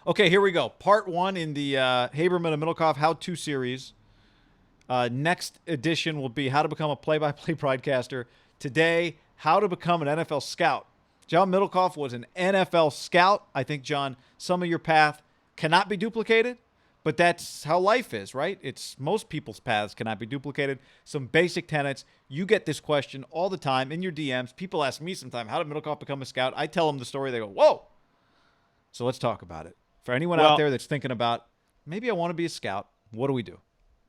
Okay, here we go. Part one in the Haberman and Middlecoff How-To series. Next edition will be how to become a play-by-play broadcaster. Today, how to become an NFL scout. John Middlecoff was an NFL scout. I think, John, some of your path cannot be duplicated, but that's how life is, right? It's most people's paths cannot be duplicated. Some basic tenets. You get this question all the time in your DMs. People ask me sometimes, how did Middlecoff become a scout? I tell them the story. They go, whoa. So let's talk about it. For anyone out Well, there that's thinking about, maybe I want to be a scout, what do we do?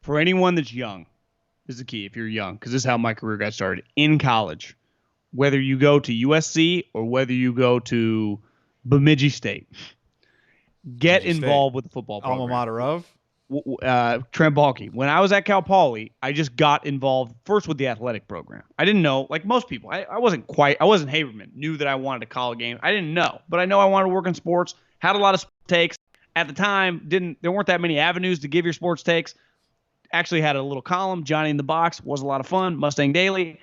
for anyone that's young, this is the key if you're young, because this is how my career got started. In college, whether you go to USC or whether you go to Bemidji State, get Bemidji State, involved with the football alma program. mater of? Trent Baalke. When I was at Cal Poly, I just got involved first with the athletic program. I didn't know, like most people, I wasn't Haberman, knew that I wanted to call a game. I didn't know, but I know I wanted to work in sports, had a lot of takes. At the time, there weren't that many avenues to give your sports takes. Actually had a little column, Johnny in the Box, was a lot of fun, Mustang Daily.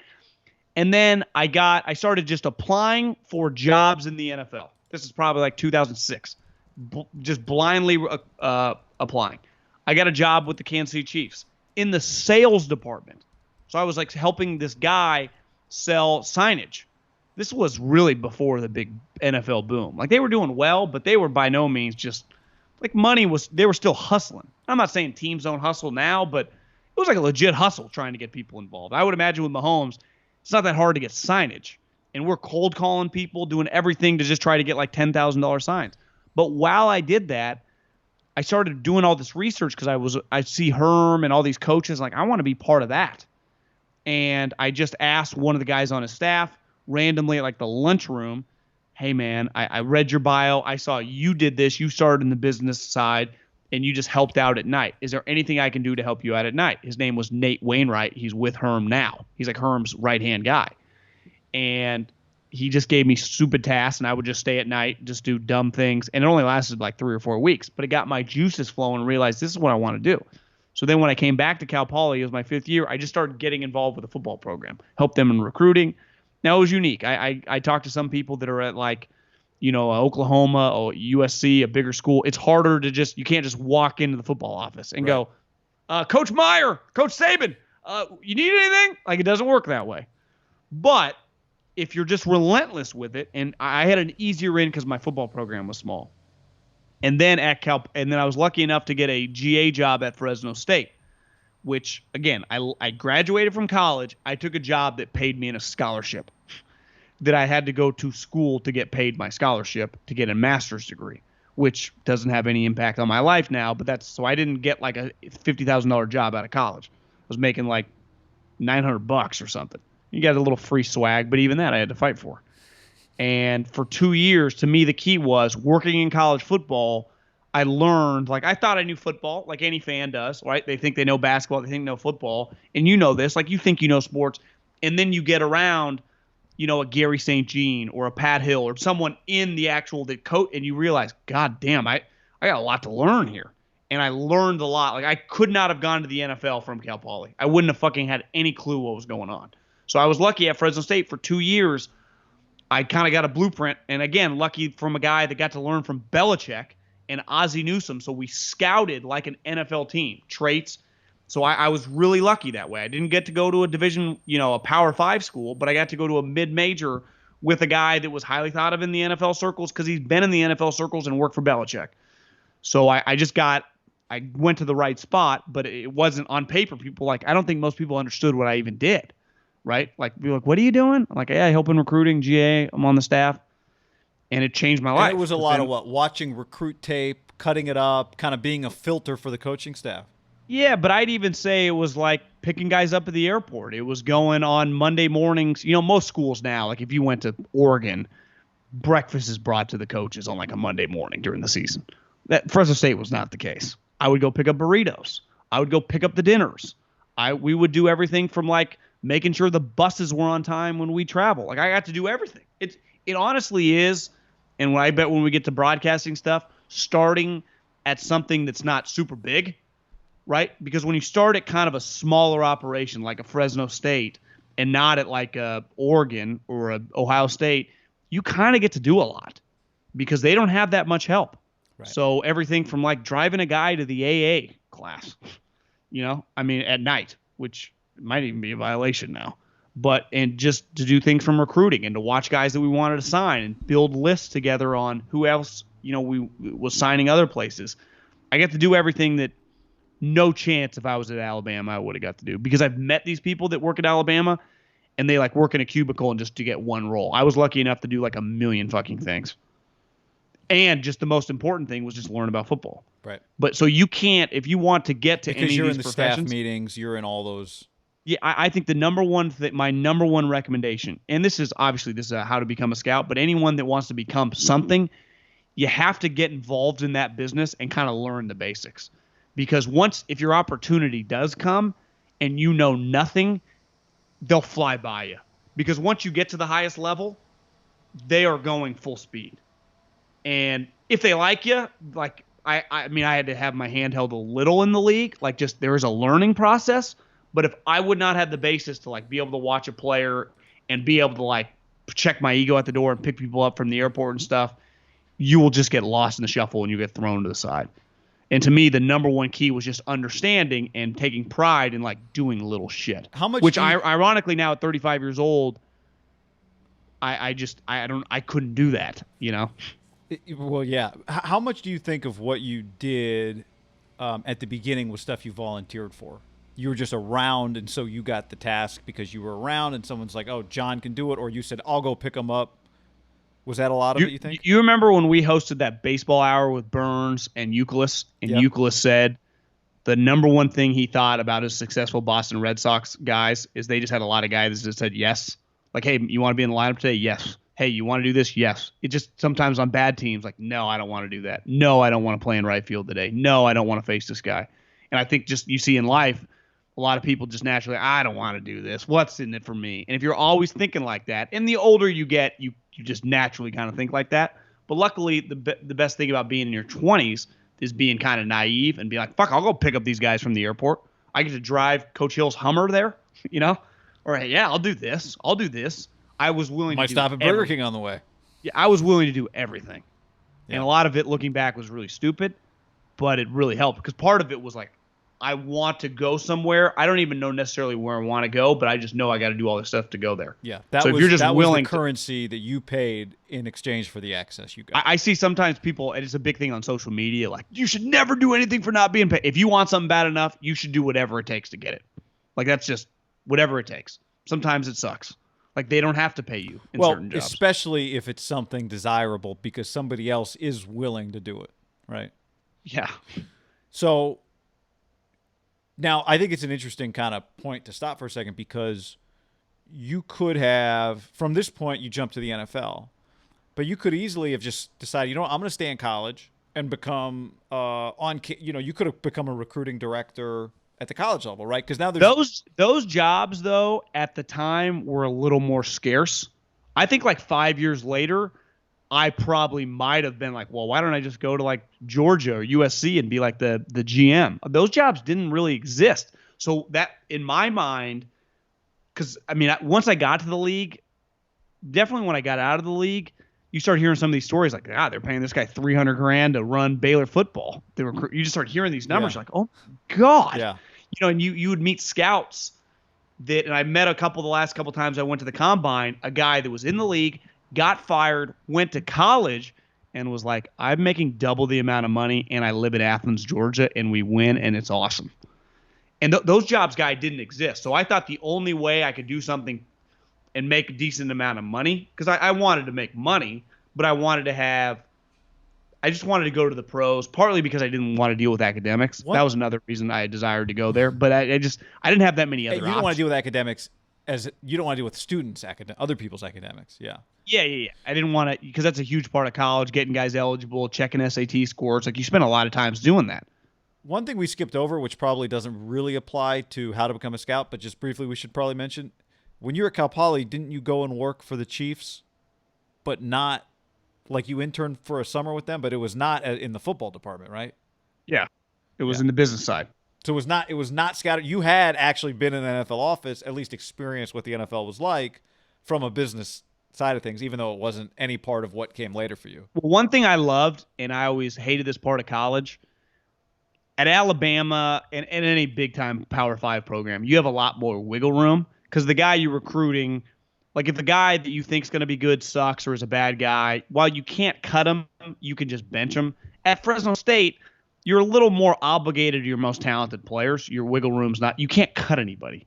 And then I started just applying for jobs in the NFL. This is probably like 2006. Just blindly applying. I got a job with the Kansas City Chiefs in the sales department. So I was like helping this guy sell signage. This was really before the big NFL boom. Like they were doing well, but they were by no means just like they were still hustling. I'm not saying teams don't hustle now, but it was like a legit hustle trying to get people involved. I would imagine with Mahomes, it's not that hard to get signage. And we're cold calling people, doing everything to just try to get like $10,000 signs. But while I did that, I started doing all this research because I see Herm and all these coaches, like I want to be part of that. And I just asked one of the guys on his staff randomly at like the lunchroom, hey man, I read your bio. I saw you did this. You started in the business side and you just helped out at night. Is there anything I can do to help you out at night? His name was Nate Wainwright. He's with Herm now. He's like Herm's right-hand guy. And he just gave me stupid tasks and I would just stay at night, just do dumb things. And it only lasted like 3 or 4 weeks, but it got my juices flowing and realized this is what I want to do. So then when I came back to Cal Poly, it was my 5th year, I just started getting involved with the football program, helped them in recruiting. Now it was unique. I talked to some people that are at like, Oklahoma or USC, a bigger school. It's harder to you can't just walk into the football office and go, Coach Meyer, Coach Saban, you need anything? Like it doesn't work that way. But if you're just relentless with it, and I had an easier in because my football program was small. And then I was lucky enough to get a GA job at Fresno State, which again, I graduated from college. I took a job that paid me in a scholarship that I had to go to school to get paid my scholarship to get a master's degree, which doesn't have any impact on my life now. But so I didn't get like a $50,000 job out of college. I was making like $900 or something. You got a little free swag, but even that I had to fight for. And for 2 years, to me, the key was working in college football. I learned, like I thought I knew football, like any fan does, right? They think they know basketball, they think they know football. And you know this, like you think you know sports. And then you get around, a Gary St. Jean or a Pat Hill or someone in the actual coach, and you realize, God damn, I got a lot to learn here. And I learned a lot. Like I could not have gone to the NFL from Cal Poly. I wouldn't have fucking had any clue what was going on. So I was lucky at Fresno State for 2 years. I kind of got a blueprint. And again, lucky from a guy that got to learn from Belichick and Ozzie Newsome. So we scouted like an NFL team, traits. So I was really lucky that way. I didn't get to go to a division, a Power 5 school, but I got to go to a mid-major with a guy that was highly thought of in the NFL circles because he's been in the NFL circles and worked for Belichick. So I went to the right spot, but it wasn't on paper. I don't think most people understood what I even did. Right? Like, be like, what are you doing? I'm like, yeah, I help in recruiting, GA. I'm on the staff. And it changed my life. And it was a lot of what? Watching recruit tape, cutting it up, kind of being a filter for the coaching staff. Yeah, but I'd even say it was like picking guys up at the airport. It was going on Monday mornings. Most schools now, like if you went to Oregon, breakfast is brought to the coaches on like a Monday morning during the season. That Fresno State was not the case. I would go pick up burritos. I would go pick up the dinners. We would do everything from like making sure the buses were on time when we travel. Like I got to do everything. It honestly is, and I bet when we get to broadcasting stuff, starting at something that's not super big, right? Because when you start at kind of a smaller operation like a Fresno State and not at like a Oregon or a Ohio State, you kind of get to do a lot because they don't have that much help. Right. So everything from like driving a guy to the AA class, I mean, at night, which might even be a violation now. But and just to do things from recruiting and to watch guys that we wanted to sign and build lists together on who else, we was signing other places. I get to do everything that no chance if I was at Alabama I would have got to do, because I've met these people that work at Alabama and they like work in a cubicle and just to get one role. I was lucky enough to do like a million fucking things. And just the most important thing was just learn about football. Right. But so you can't, if you want to get to because any you're of in these the staff professions, meetings, you're in all those. yeah, I think the number one my number one recommendation, and this is how to become a scout, but anyone that wants to become something, you have to get involved in that business and kind of learn the basics. Because if your opportunity does come and you know nothing, they'll fly by you. Because once you get to the highest level, they are going full speed. And if they like you, like I mean, I had to have my hand held a little in the league. Like, just there is a learning process. But if I would not have the basis to like be able to watch a player and be able to like check my ego at the door and pick people up from the airport and stuff, you will just get lost in the shuffle and you get thrown to the side. And to me, the number one key was just understanding and taking pride in like doing little shit. How much? Which ironically now at 35 years old, I couldn't do that. Well, yeah. How much do you think of what you did at the beginning was stuff you volunteered for? You were just around, and so you got the task because you were around, and someone's like, "Oh, John can do it," or you said, "I'll go pick him up." Was that a lot of it, you think? You remember when we hosted that baseball hour with Burns and Euclid, and Yep. Euclid said the number one thing he thought about his successful Boston Red Sox guys is they just had a lot of guys that just said yes. Like, hey, you want to be in the lineup today? Yes. Hey, you want to do this? Yes. It just sometimes on bad teams, like, no, I don't want to do that. No, I don't want to play in right field today. No, I don't want to face this guy. And I think just you see in life, a lot of people just naturally, I don't want to do this. What's in it for me? And if you're always thinking like that, and the older you get, you just naturally kind of think like that. But luckily, the best thing about being in your 20s is being kind of naive and be like, fuck, I'll go pick up these guys from the airport. I get to drive Coach Hill's Hummer there, Or, hey, yeah, I'll do this. I'll do this. I was willing Might to do stop at Burger King on the way. Yeah, I was willing to do everything. Yeah. And a lot of it, looking back, was really stupid, but it really helped because part of it was like, I want to go somewhere. I don't even know necessarily where I want to go, but I just know I got to do all this stuff to go there. Yeah, so if you're just willing was the currency that you paid in exchange for the access you got. I see sometimes people, and it's a big thing on social media, like, you should never do anything for not being paid. If you want something bad enough, you should do whatever it takes to get it. Like, that's just whatever it takes. Sometimes it sucks. Like, they don't have to pay you in certain jobs. Especially if it's something desirable because somebody else is willing to do it, right? Yeah. So now I think it's an interesting kind of point to stop for a second because you could have, from this point, you jump to the NFL, but you could easily have just decided, I'm going to stay in college and become you could have become a recruiting director at the college level, right? Because now there's those jobs, though, at the time were a little more scarce. I think like 5 years later, I probably might have been like, well, why don't I just go to like Georgia or USC and be like the GM? Those jobs didn't really exist. So that, in my mind, because I mean, once I got to the league, definitely when I got out of the league, you start hearing some of these stories like, they're paying this guy $300,000 to run Baylor football. You just start hearing these numbers, like, oh my God. Yeah. And you would meet scouts and I met the last couple times I went to the combine, a guy that was in the league, got fired, went to college, and was like, I'm making double the amount of money, and I live in Athens, Georgia, and we win, and it's awesome. And those jobs, guy, didn't exist. So I thought the only way I could do something and make a decent amount of money, because I wanted to make money, but I just wanted to go to the pros, partly because I didn't want to deal with academics. That was another reason I desired to go there. But I didn't have that many other options. You don't want to deal with academics you don't want to deal with students, other people's academics. Yeah. Yeah. I didn't want to, because that's a huge part of college, getting guys eligible, checking SAT scores. Like, you spend a lot of times doing that. One thing we skipped over, which probably doesn't really apply to how to become a scout, but just briefly we should probably mention, when you were at Cal Poly, didn't you go and work for the Chiefs, but not like you interned for a summer with them, but it was not in the football department, right? Yeah. It was in the business side. So it was not scouted. You had actually been in an NFL office, at least experienced what the NFL was like from a business side of things, even though it wasn't any part of what came later for you. Well, one thing I loved, and I always hated this part of college, at Alabama and any big time Power Five program, you have a lot more wiggle room because the guy you're recruiting, like if the guy that you think is going to be good sucks or is a bad guy, while you can't cut him, you can just bench him. At Fresno State, you're a little more obligated to your most talented players. Your wiggle room's not, you can't cut anybody.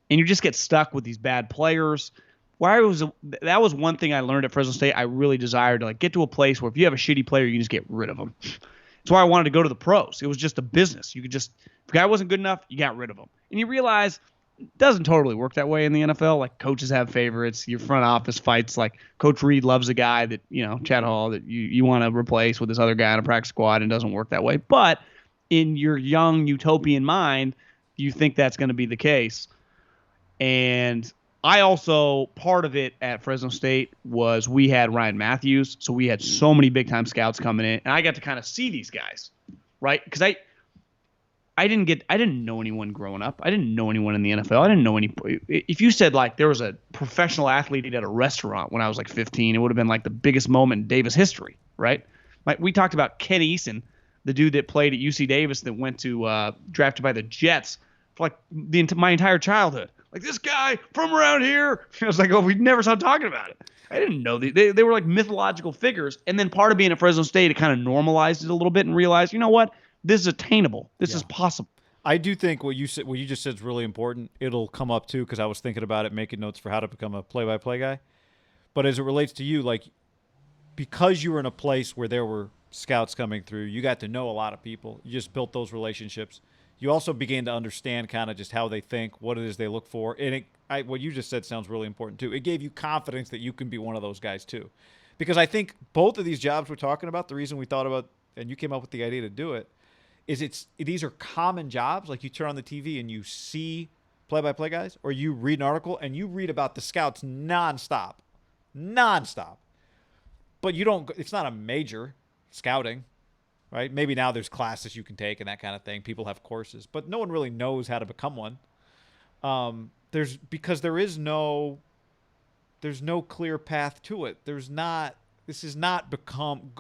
And you just get stuck with these bad players. That was one thing I learned at Fresno State. I really desired to like get to a place where if you have a shitty player, you can just get rid of them. That's why I wanted to go to the pros. It was just a business. You could just, if the guy wasn't good enough, you got rid of him. And you realize it doesn't totally work that way in the NFL. Like coaches have favorites. Your front office fights. Like Coach Reed loves a guy that, Chad Hall, that you want to replace with this other guy on a practice squad, and it doesn't work that way. But in your young utopian mind, you think that's going to be the case. And I also, part of it at Fresno State was we had Ryan Matthews, so we had so many big-time scouts coming in, and I got to kind of see these guys, right? Because I didn't know anyone growing up. I didn't know anyone in the NFL. I didn't know any. If you said like there was a professional athlete at a restaurant when I was like 15, it would have been like the biggest moment in Davis history, right? Like we talked about Ken Eason, the dude that played at UC Davis that went to drafted by the Jets for like my entire childhood. Like this guy from around here. I was like, oh, we never stopped talking about it. I didn't know they were like mythological figures. And then part of being at Fresno State, it kind of normalized it a little bit and realized, you know what? This is attainable. This is possible. I do think what you just said is really important. It'll come up too because I was thinking about it, making notes for how to become a play-by-play guy. But as it relates to you, like because you were in a place where there were scouts coming through, you got to know a lot of people. You just built those relationships. You also began to understand kind of just how they think, what it is they look for. And what you just said sounds really important too. It gave you confidence that you can be one of those guys too. Because I think both of these jobs we're talking about, the reason we thought about, and you came up with the idea to do it, is these are common jobs. Like you turn on the TV and you see play-by-play guys, or you read an article and you read about the scouts nonstop. But you don't, it's not a major scouting. Right? Maybe now there's classes you can take and that kind of thing. People have courses, but no one really knows how to become one. There's no clear path to it. This is not become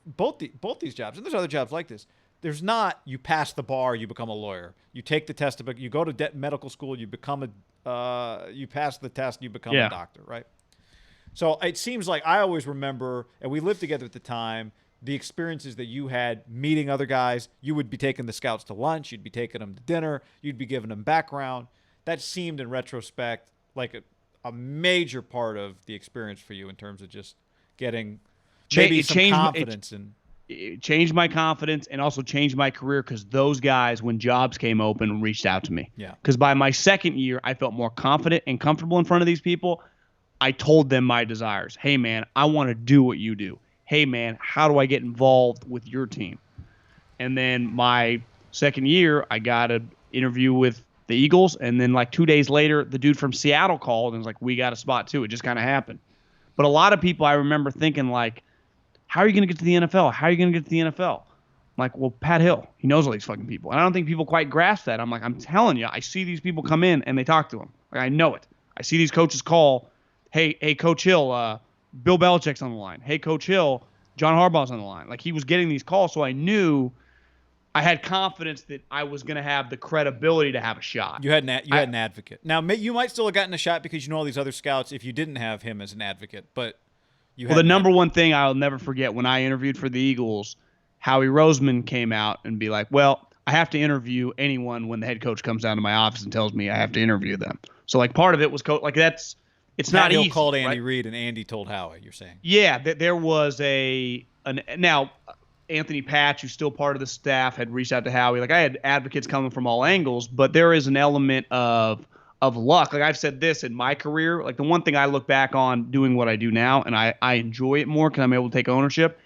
both these jobs, and there's other jobs like this. There's not you pass the bar, you become a lawyer. You take the test, you go to medical school, you become you pass the test, you become a doctor, right? So it seems like I always remember, and we lived together at the time, the experiences that you had meeting other guys. You would be taking the scouts to lunch. You'd be taking them to dinner. You'd be giving them background. That seemed in retrospect like a major part of the experience for you in terms of just getting maybe some confidence. It changed my confidence and also changed my career because those guys, when jobs came open, reached out to me. Yeah. Because by my second year, I felt more confident and comfortable in front of these people. I told them my desires. Hey, man, I want to do what you do. Hey, man, how do I get involved with your team? And then my second year, I got an interview with the Eagles. And then like 2 days later, the dude from Seattle called and was like, we got a spot too. It just kind of happened. But a lot of people I remember thinking like, how are you going to get to the NFL? How are you going to get to the NFL? I'm like, well, Pat Hill, he knows all these fucking people. And I don't think people quite grasp that. I'm like, I'm telling you, I see these people come in and they talk to him. Like, I know it. I see these coaches call, hey, Coach Hill, Bill Belichick's on the line. Hey, Coach Hill, John Harbaugh's on the line. Like he was getting these calls, so I knew I had confidence that I was going to have the credibility to have a shot. You had an advocate. Now, you might still have gotten a shot because you know all these other scouts if you didn't have him as an advocate. But the number one thing I'll never forget when I interviewed for the Eagles, Howie Roseman came out and be like, well, I have to interview anyone when the head coach comes down to my office and tells me I have to interview them. So like part of it was it's not easy. Hill called Andy right? Reid and Andy told Howie, you're saying. Yeah, there was now Anthony Patch, who's still part of the staff, had reached out to Howie. Like I had advocates coming from all angles, but there is an element of luck. Like I've said this in my career, like the one thing I look back on doing what I do now, and I enjoy it more because I'm able to take ownership,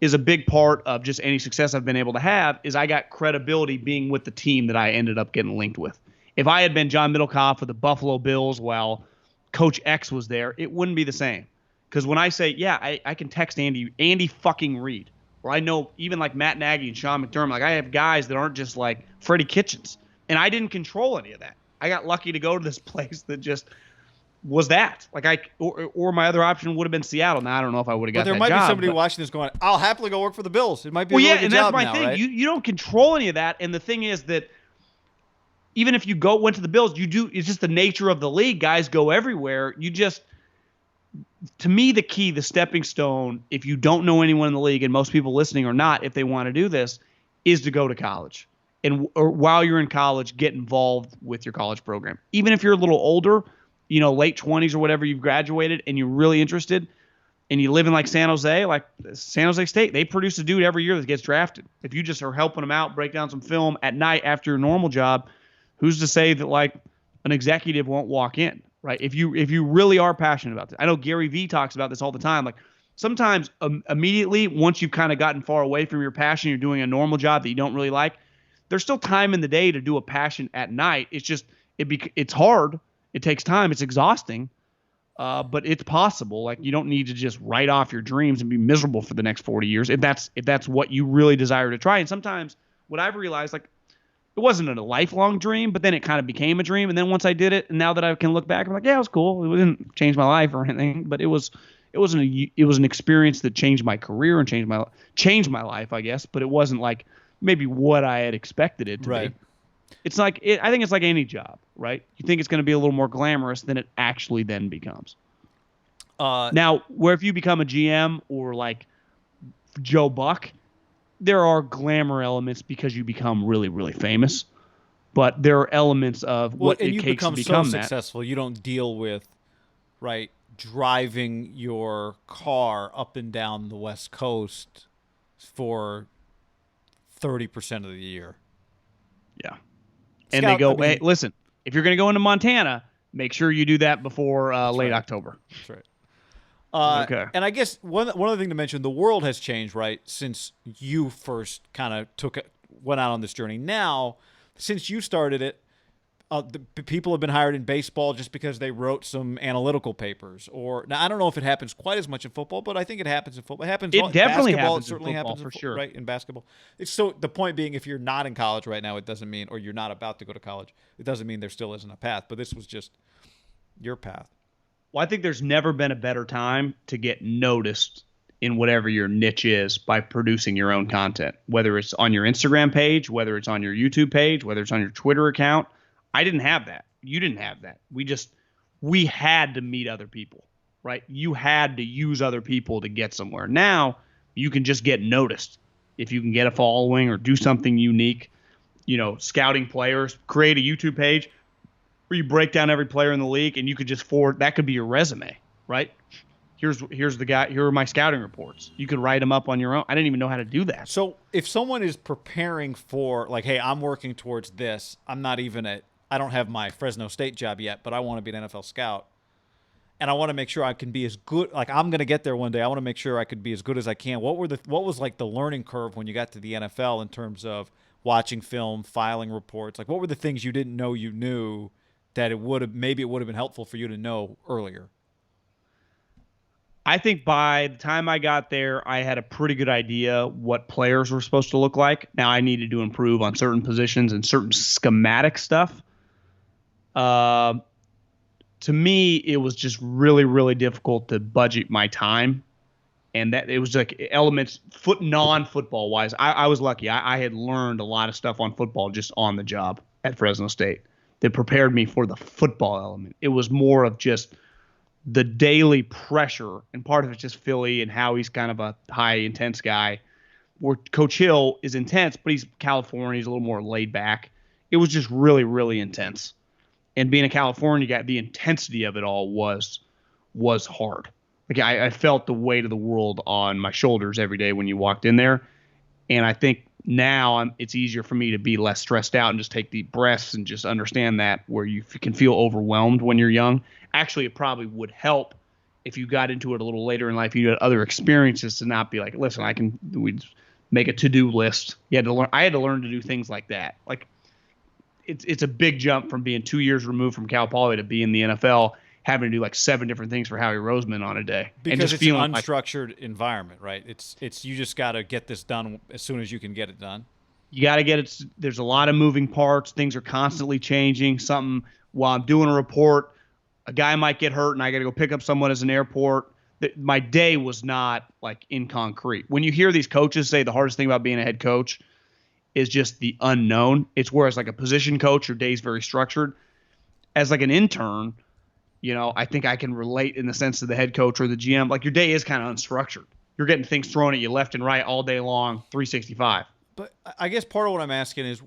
is a big part of just any success I've been able to have is I got credibility being with the team that I ended up getting linked with. If I had been John Middlecoff with the Buffalo Bills while Coach X was there, it wouldn't be the same. Because when I say, yeah, I can text Andy fucking Reid, or I know even like Matt Nagy and Sean McDermott, like I have guys that aren't just like Freddie Kitchens. And I didn't control any of that. I got lucky to go to this place that just was that. Like or my other option would have been Seattle. Now I don't know if I would have But got there that might be job. somebody watching this going, "I'll happily go work for the Bills. It might be a Well, really yeah, good and that's job my now, thing. right?" You don't control any of that. And the thing is that even if you went to the Bills, you do. It's just the nature of the league. Guys go everywhere. You just, to me, the key, the stepping stone, if you don't know anyone in the league, and most people listening are not, if they want to do this, is to go to college. And or while you're in college, get involved with your college program. Even if you're a little older, late 20s or whatever, you've graduated and you're really interested, and you live in like San Jose State, they produce a dude every year that gets drafted. If you just are helping them out, break down some film at night after your normal job, who's to say that like an executive won't walk in, right? If you really are passionate about this. I know Gary Vee talks about this all the time. Like sometimes immediately once you've kind of gotten far away from your passion, you're doing a normal job that you don't really like. There's still time in the day to do a passion at night. It's just it's hard. It takes time. It's exhausting. But it's possible. Like you don't need to just write off your dreams and be miserable for the next 40 years if that's what you really desire to try. And sometimes what I've realized, like it wasn't a lifelong dream, but then it kind of became a dream. And then once I did it, and now that I can look back, I'm like, yeah, it was cool. It didn't change my life or anything, but it was an experience that changed my career and changed my life, I guess. But it wasn't like maybe what I had expected it to Right. be. It's like I think it's like any job, right? You think it's going to be a little more glamorous than it actually then becomes. Now, where if you become a GM or like Joe Buck, there are glamour elements because you become really, really famous. But there are elements of Well, what and it you takes to become so become that. successful, you don't deal with, right, driving your car up and down the West Coast for 30% of the year. Yeah. And they Scout, go, I mean, hey, listen, if you're going to go into Montana, make sure you do that before late right. October. That's right. Okay. And I guess one other thing to mention, the world has changed, right, since you first kind of went out on this journey. Now, since you started it, people have been hired in baseball just because they wrote some analytical papers. Or now I don't know if it happens quite as much in football, but I think it happens in football. It happens. It definitely basketball. happens It certainly in football, happens for sure. right in basketball. It's so the point being, if you're not in college right now, it doesn't mean, or you're not about to go to college, it doesn't mean there still isn't a path. But this was just your path. Well, I think there's never been a better time to get noticed in whatever your niche is by producing your own content, whether it's on your Instagram page, whether it's on your YouTube page, whether it's on your Twitter account. I didn't have that. You didn't have that. We had to meet other people, right? You had to use other people to get somewhere. Now you can just get noticed if you can get a following or do something unique, scouting players, create a YouTube page where you break down every player in the league and you could just forward, that could be your resume, right? Here's the guy, here are my scouting reports. You could write them up on your own. I didn't even know how to do that. So if someone is preparing for, like, hey, I'm working towards this, I don't have my Fresno State job yet, but I want to be an NFL scout, and I want to make sure I can be as good. Like, I'm going to get there one day. I want to make sure I could be as good as I can. What was like the learning curve when you got to the NFL in terms of watching film, filing reports? Like, what were the things you didn't know you knew that it would have been helpful for you to know earlier? I think by the time I got there, I had a pretty good idea what players were supposed to look like. Now I needed to improve on certain positions and certain schematic stuff. To me, it was just really, really difficult to budget my time. And that it was like elements non-football wise. I was lucky. I had learned a lot of stuff on football just on the job at Fresno State that prepared me for the football element. It was more of just the daily pressure, and part of it's just Philly and how he's kind of a high intense guy, where Coach Hill is intense, but he's California, he's a little more laid back. It was just really, really intense. And being a California guy, the intensity of it all was hard. Like I felt the weight of the world on my shoulders every day when you walked in there. And I think now it's easier for me to be less stressed out and just take deep breaths and just understand that, where you can feel overwhelmed when you're young. Actually, it probably would help if you got into it a little later in life. You had other experiences to not be like, listen, we make a to-do list. I had to learn to do things like that. Like it's a big jump from being 2 years removed from Cal Poly to be in the NFL, having to do like 7 different things for Howie Roseman on a day. Because and just it's feeling an unstructured environment, right? It's you just got to get this done as soon as you can get it done. You got to get it. There's a lot of moving parts. Things are constantly changing. While I'm doing a report, A guy might get hurt and I got to go pick up someone as an airport. My day was not like in concrete. When you hear these coaches say the hardest thing about being a head coach is just the unknown. It's whereas like a position coach, your day's very structured. As like an intern, I think I can relate in the sense of the head coach or the GM. Like your day is kind of unstructured. You're getting things thrown at you left and right all day long, 365. But I guess part of what I'm asking is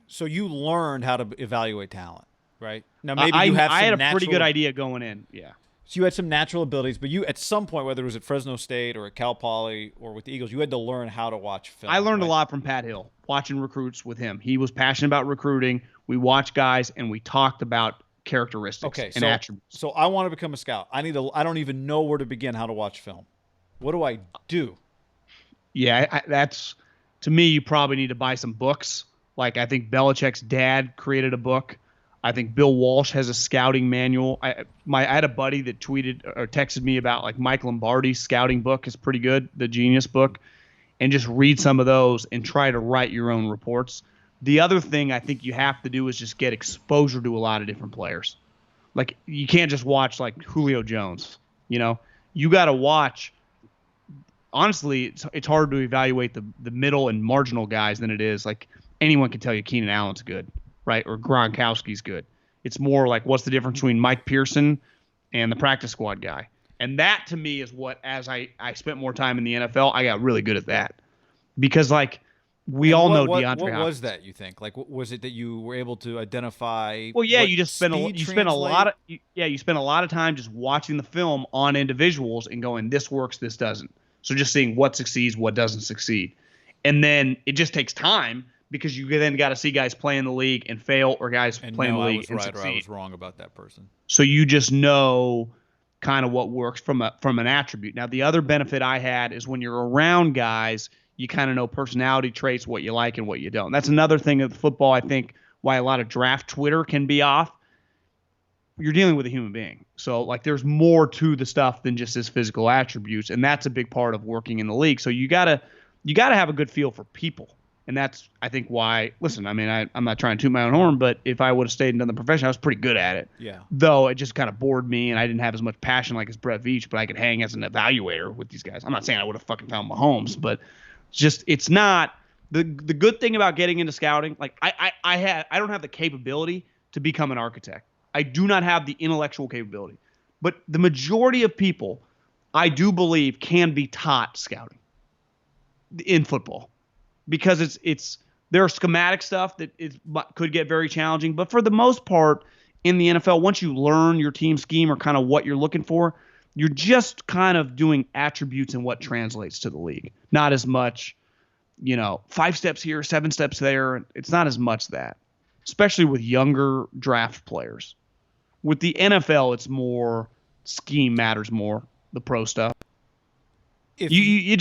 so you learned how to evaluate talent, right? Now maybe you have I had a pretty good idea going in. Yeah. So you had some natural abilities, but you at some point, whether it was at Fresno State or at Cal Poly or with the Eagles, you had to learn how to watch film. I learned right? a lot from Pat Hill, watching recruits with him. He was passionate about recruiting. We watched guys and we talked about characteristics and attributes. So I want to become a scout. I don't even know where to begin how to watch film. What do I do? Yeah, that's to me. You probably need to buy some books. Like I think Belichick's dad created a book. I think Bill Walsh has a scouting manual. I had a buddy that tweeted or texted me about like Mike Lombardi's scouting book is pretty good, the Genius book, and just read some of those and try to write your own reports. The other thing I think you have to do is just get exposure to a lot of different players. Like you can't just watch like Julio Jones. You got to watch. Honestly, it's hard to evaluate the middle and marginal guys than it is like anyone can tell you Keenan Allen's good. Right, or Gronkowski's good. It's more like what's the difference between Mike Pearson and the practice squad guy. And that to me is what, as I spent more time in the NFL, I got really good at that. Because like we all know DeAndre Hopkins. What was that, you think? Like was it that you were able to identify? Well, yeah, you spend a lot of time just watching the film on individuals and going, this works, this doesn't. So just seeing what succeeds, what doesn't succeed. And then it just takes time. Because you then got to see guys play in the league and fail, or guys play in the league and succeed. Or I was wrong about that person. So you just know kind of what works from an attribute. Now the other benefit I had is when you're around guys, you kind of know personality traits, what you like and what you don't. That's another thing of football. I think why a lot of draft Twitter can be off. You're dealing with a human being, so like there's more to the stuff than just his physical attributes, and that's a big part of working in the league. So you gotta have a good feel for people. And that's, I think, why, listen, I mean, I'm not trying to toot my own horn, but if I would have stayed and done the profession, I was pretty good at it. Yeah. Though it just kind of bored me, and I didn't have as much passion like as Brett Veach, but I could hang as an evaluator with these guys. I'm not saying I would have fucking found Mahomes, but it's not the good thing about getting into scouting. Like I don't have the capability to become an architect. I do not have the intellectual capability, but the majority of people, I do believe, can be taught scouting in football. Because there are schematic stuff that could get very challenging, but for the most part in the NFL, once you learn your team scheme or kind of what you're looking for, you're just kind of doing attributes and what translates to the league. Not as much, 5 steps here, 7 steps there. It's not as much that, especially with younger draft players. With the NFL, it's more scheme matters more, the pro stuff. You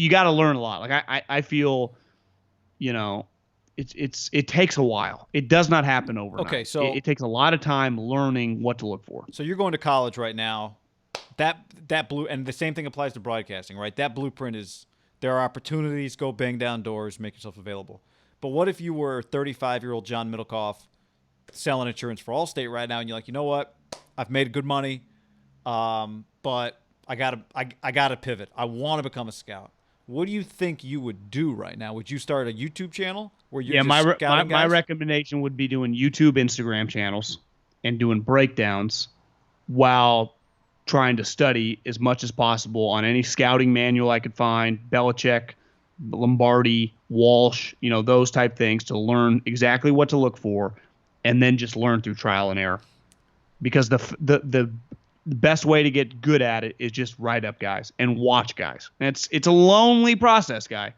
got to learn a lot. Like I feel. It takes a while. It does not happen overnight. Okay, so it takes a lot of time learning what to look for. So you're going to college right now. That blue, and the same thing applies to broadcasting, right? That blueprint is there are opportunities, go bang down doors, make yourself available. But what if you were 35-year-old John Middlecoff selling insurance for Allstate right now, and you're like, you know what? I've made good money, but I gotta pivot. I want to become a scout. What do you think you would do right now? Would you start a YouTube channel where you're just scouting guys? My recommendation would be doing YouTube, Instagram channels and doing breakdowns while trying to study as much as possible on any scouting manual I could find, Belichick, Lombardi, Walsh, those type things to learn exactly what to look for, and then just learn through trial and error. Because the best way to get good at it is just write up guys and watch guys. And it's a lonely process, guy.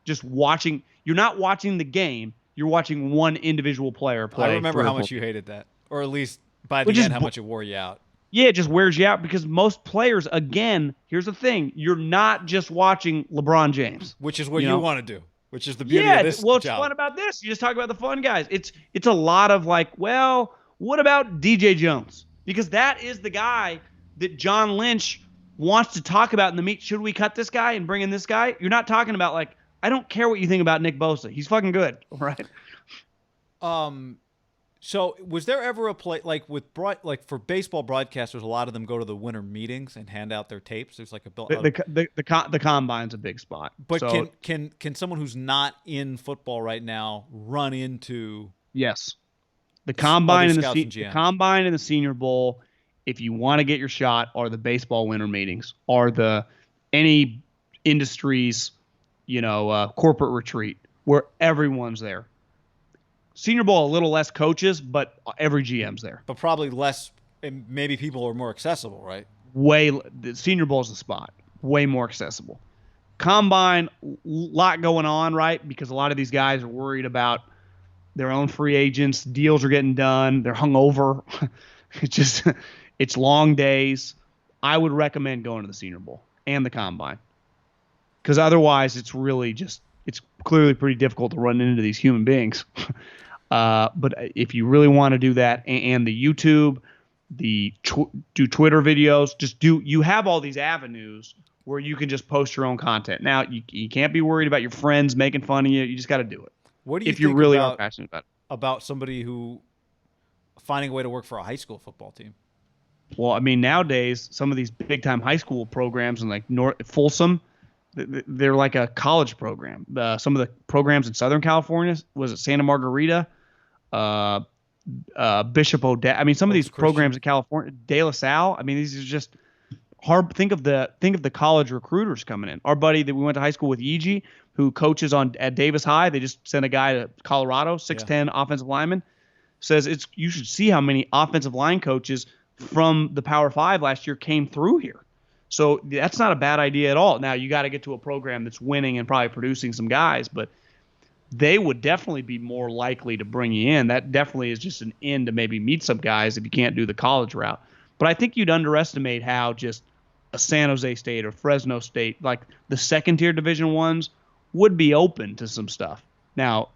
Just watching. You're not watching the game. You're watching one individual player play. I remember how much you hated that, or at least by the end, how much it wore you out. Yeah, it just wears you out because most players, again, here's the thing. You're not just watching LeBron James. Which is what you want to do, which is the beauty of this what's job. Fun about this? You just talk about the fun guys. It's a lot of like, well, what about DJ Jones? Because that is the guy that John Lynch wants to talk about in the meet. Should we cut this guy and bring in this guy? You're not talking about like, I don't care what you think about Nick Bosa. He's fucking good, right? So, was there ever a play like like for baseball broadcasters? A lot of them go to the winter meetings and hand out their tapes. There's like The combine's a big spot. but So can someone who's not in football right now run into yes, the other combine and scouts and the GMs? combine and the Senior Bowl, if you want to get your shot, are the baseball winter meetings, are the any industries, corporate retreat where everyone's there. Senior Bowl, a little less coaches, but every GM's there. But probably less, and maybe people are more accessible, right? The Senior Bowl is the spot, way more accessible. Combine, lot going on, right? Because a lot of these guys are worried about their own free agents. Deals are getting done. They're hungover. It's long days. I would recommend going to the Senior Bowl and the Combine, because otherwise it's clearly pretty difficult to run into these human beings. But if you really want to do that, and the YouTube, do Twitter videos, you have all these avenues where you can just post your own content. Now you can't be worried about your friends making fun of you. You just got to do it. What do you if you think really are passionate about it? About somebody who finding a way to work for a high school football team? Well, I mean, nowadays some of these big time high school programs in like Folsom, they're like a college program. Some of the programs in Southern California, was it Santa Margarita, Bishop O'Dell? I mean, some of these programs in California, De La Salle. I mean, these are just hard. Think of the college recruiters coming in. Our buddy that we went to high school with, Yiji, who coaches at Davis High. They just sent a guy to Colorado, 6'10" offensive lineman. Says you should see how many offensive line coaches from the Power Five last year came through here. So that's not a bad idea at all. Now you got to get to a program that's winning and probably producing some guys, but they would definitely be more likely to bring you in. That definitely is just an in to maybe meet some guys if you can't do the college route. But I think you'd underestimate how just a San Jose State or Fresno State, like the second tier Division I's, would be open to some stuff. Now,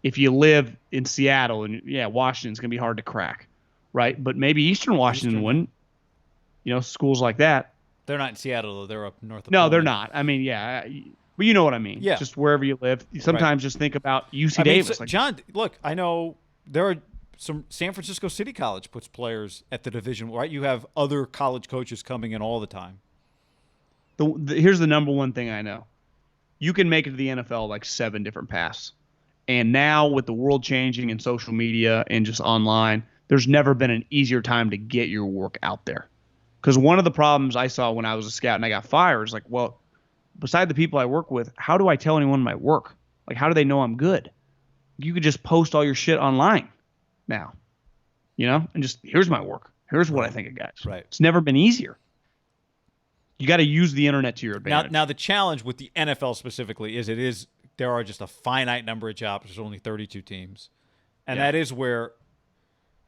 if you live in Seattle and Washington's gonna be hard to crack, right? But maybe Eastern Washington wouldn't. Schools like that. They're not in Seattle, though. They're up north of No, they're not. I mean, but you know what I mean. Yeah. Just wherever you live. Sometimes just think about UC Davis. John, look, I know there are some San Francisco City College puts players at the division, right? You have other college coaches coming in all the time. Here's the number one thing I know. You can make it to the NFL like 7 different paths. And now with the world changing and social media and just online, there's never been an easier time to get your work out there. Because one of the problems I saw when I was a scout and I got fired is like, well, beside the people I work with, how do I tell anyone my work? Like, how do they know I'm good? You could just post all your shit online now, and just, here's my work. Here's what I think of guys. Right. It's never been easier. You got to use the internet to your advantage. Now the challenge with the NFL specifically is there are just a finite number of jobs. There's only 32 teams. And that is where,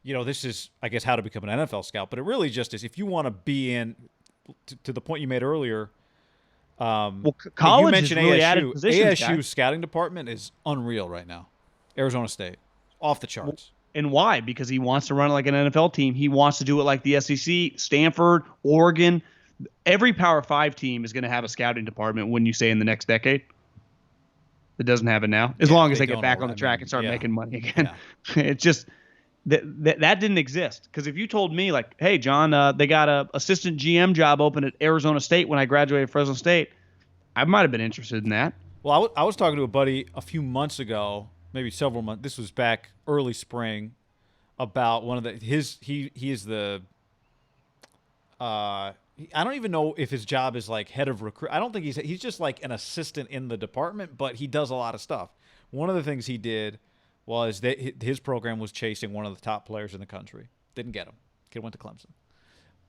this is, I guess, how to become an NFL scout. But it really just is, if you want to be in, to the point you made earlier, college you mentioned has really ASU. added positions, ASU's scouting department is unreal right now. Arizona State, off the charts. And why? Because he wants to run it like an NFL team. He wants to do it like the SEC, Stanford, Oregon. Every Power 5 team is going to have a scouting department, wouldn't you say, in the next decade? It doesn't have it now. As long as they get back on the track and start making money again. Yeah. It's just that didn't exist. Because if you told me, like, hey, John, they got a assistant GM job open at Arizona State when I graduated Fresno State, I might have been interested in that. Well, I was talking to a buddy a few months ago, maybe several months. This was back early spring, about one of he is the I don't even know if his job is like head of recruit. I don't think he's just like an assistant in the department, but he does a lot of stuff. One of the things he did was that his program was chasing one of the top players in the country. Didn't get him. Kid went to Clemson.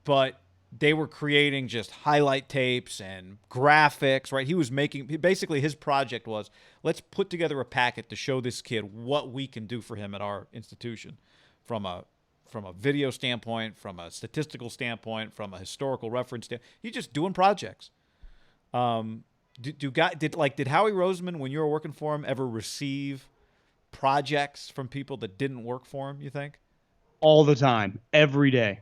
But they were creating just highlight tapes and graphics, right? He was basically his project was, let's put together a packet to show this kid what we can do for him at our institution from a video standpoint, from a statistical standpoint, from a historical reference standpoint. He's just doing projects. Did Howie Roseman, when you were working for him, ever receive projects from people that didn't work for him, you think? All the time, every day.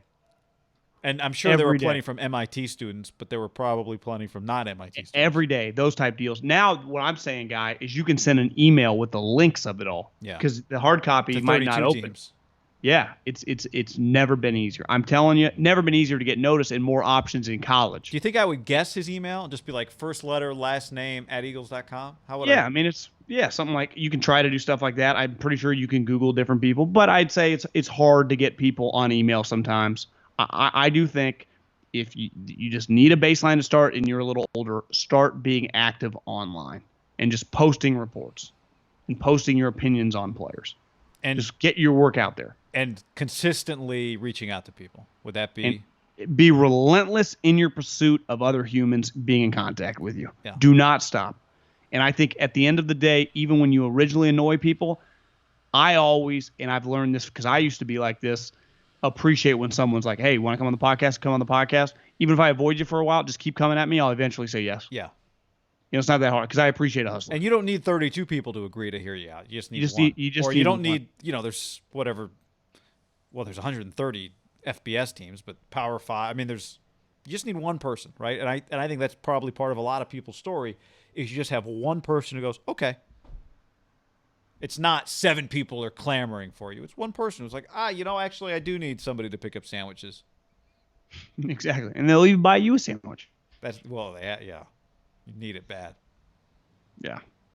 And I'm sure there were plenty from MIT students, but there were probably plenty from not MIT students. Every day, those type deals. Now, what I'm saying, Guy, is you can send an email with the links of it all. Yeah. Because the hard copy might not open. Teams. Yeah, it's never been easier. I'm telling you, never been easier to get noticed and more options in college. Do you think I would guess his email and just be like first letter, last name @eagles.com? How would Yeah, I? I mean something like you can try to do stuff like that. I'm pretty sure you can Google different people, but I'd say it's hard to get people on email sometimes. I do think if you just need a baseline to start and you're a little older, start being active online and just posting reports and posting your opinions on players. And Just get your work out there and consistently reaching out to people. Would that and be? be relentless in your pursuit of other humans being in contact with you. Yeah. Do not stop. And I think at the end of the day, even when you originally annoy people, I always, and I've learned this because I used to be like this, appreciate when someone's like, hey, you want to come on the podcast? Come on the podcast. Even if I avoid you for a while, just keep coming at me. I'll eventually say yes. Yeah. It's not that hard because I appreciate a hustler. And you don't need 32 people to agree to hear you out. You just need one. Or you don't need, there's whatever. Well, there's 130 FBS teams, but Power 5. I mean, you just need one person, right? And I think that's probably part of a lot of people's story is you just have one person who goes, okay. It's not 7 people are clamoring for you. It's one person who's like, actually, I do need somebody to pick up sandwiches. Exactly. And they'll even buy you a sandwich. Yeah. You need it bad. Yeah.